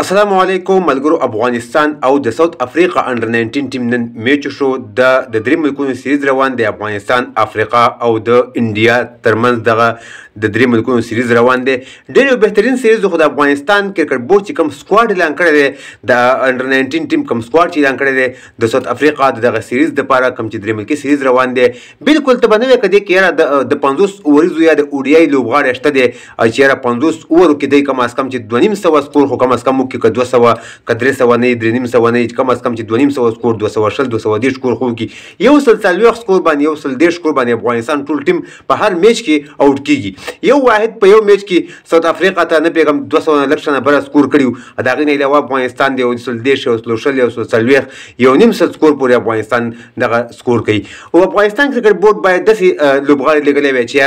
السلام علیکم ملګرو. افغانستان او د ساوث افریقا انډر 19 ټیم نن میچ شو. د درې ملکونو سیریز روان دی. افغانستان، افریقا او د انډیا ترمنځ دغه د درې ملکونو سیریز روان دی. ډېر یو بهترین سیریز خو د افغانستان کرکټ بورډ چې کوم سکواډ اعلان کړی دی، د انډر 19 ټیم کوم سکواډ چې اعلان کړی دی د ساوث افریقا دغه سیریز دپاره، کوم چې درې ملکي سیریز روان دی، بالکل ته به نه وې که دی کې یاره د 50 اووریزو یا د اوډیای لوبغاړی شته دی چې یاره 50 اوورو کې دی کم از کم چې 250 سکور خو کم از کم که 200 که 300 نه 350 نه کم از کم چې 250 سکور 220 210 سکور خو کی یو سل 40 سکور باندې یو سل 10 سکور باندې افغانستان ټول ټیم په هر میچ کې اوټ کیږي. یو واحد په یو میچ کې ساوث افریقا ته نه پیغام 200 لک نه بر سکور کړیو. دا غي نه علاوه افغانستان دی یو سل 10 یو سل 40 یو سل 40 یو نیم سل سکور پورې افغانستان دغه سکور کوي. او افغانستان کرکټ بورډ باید داسې لوبغاړي لګلې وي چې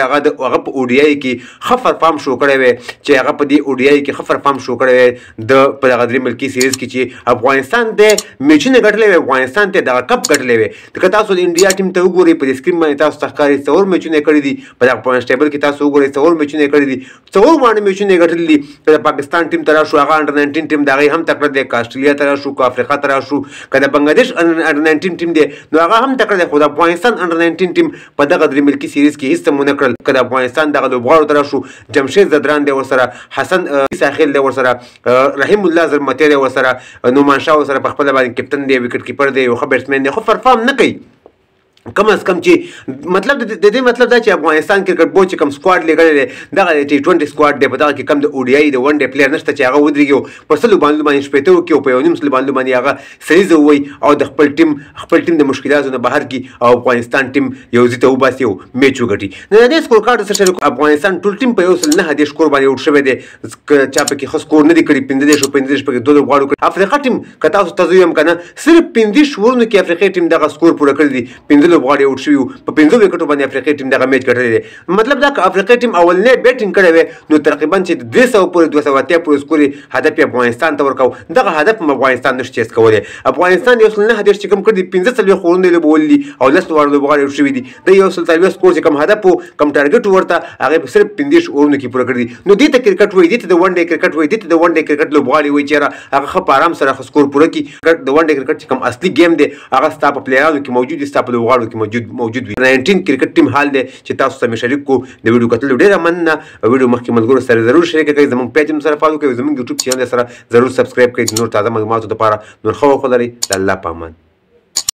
هغه په اوډیای کې خفر فارم شو کړی وي، چې هغه په دې اوډیای کې خفر فارم شو کړی وي د په دغه درې ملکي سیریز کې چې افغانستان د میچونه ګټلې وي، افغانستان ته دغه کپ ګټلې وي. که تاسو د انډیا ټیم ته وګورئ په سکرین باندې تاسو ته ښکاري 4 میچونه کړي دي. په دغه پوینټس ټیبل کې تاسو وګورئ 4 میچونه کړي دي، 4 باندې میچونه ګټلې دي. په پاکستان ټیم ته راشو، هغه انډر 19 ټیم دغه هم تکړه دی. که استرالیا ته راشو، که افریقا ته راشو، که د بنگلادیش انډر 19 ټیم دی نو هغه هم تکړه دی. خو د افغانستان انډر 19 ټیم په دغه درې ملکي سیریز کې هیڅ هم ونه کړل. که د افغانستان دغه لوبغاړو ته راشو، جمشید زدران دی ورسره، حسن ساحل دی ورسره، رحیم الله زرمتی دی ورسره، نومان شاه ورسره په خپله باندې کپتن دی، وکټ کیپر دی، یو ښه بیټسمین دی، خو پرفارم نه کوي. کم از کم چې مطلب د دې مطلب دا چې افغانستان کرکټ بورډ چې کوم سکواډ لګړی دی دغه ټي 20 سکواډ دی، په دغه کې کم د اوډیای د ون ډے پلیر نشته چې هغه ودرېږي په سلو باندې شپېته وکړي او په یو نیم سل باندې هغه سریز ووایي او د خپل ټیم د مشکلاتو نه بهر کړي او افغانستان ټیم یو ځای ته وباسي او میچ وګټي. نن د دې سکور کارډ څه شی افغانستان ټول ټیم په یو سل 9 سکور باندې اوټ شوی دی، چا پکې ښه سکور نه دی کړی، 15 پکې دوه لوبغاړو کړي. افریقا ټیم که تاسو ته زه وایم که نه صرف 15 ورونو کې افریقا ټیم دغه سکور پوره کړی دی، 15 لوبغاړي اوټ شوي په 15 وکټو باندې افریقا ټیم دغه میچ ګټلی دی. مطلب دا که افریقا ټیم اولنی بیټینګ کړی وی نو تقریبا چې 200 پورې 280 پورې سکور هدف یې افغانستان ته ورکاو. دغه هدف هم افغانستان نشي چیز کولی. افغانستان یو سل 9 چې کوم کړي 15 خورونه لوبولي دي او 10 وړ لوبغاړي اوټ شوي دي. د یو سل 40 سکور چې کوم هدف او کوم ټارګټ ورته هغه صرف 15 اورونو کې پوره کړی دي. نو دې ته کرکټ وایي، دې ته د ون ډے کرکټ وایي، دې ته د ون ډے کرکټ لوبغاړي وایي چې هغه ښه په آرام سره سکور پوره کړي. د ون ډے کرکټ چې کوم اصلي گیم دی هغه ستا په پلیرانو کې موجود دي، ستا په لوبغاړو کې موجود وي. 19 کرکټ ټیم حال دی چې تاسو سره شریک کو. د ویډیو کتلو ډیره مننه. ویډیو مخکې ملګرو سره ضرور شریک کړئ، زموږ پیج هم سره فالو کړئ، زموږ یوټیوب چینل سره ضرور سبسکرایب کړئ. نور تازه معلوماتو لپاره نور ښه وخت ولرئ. د الله په امان.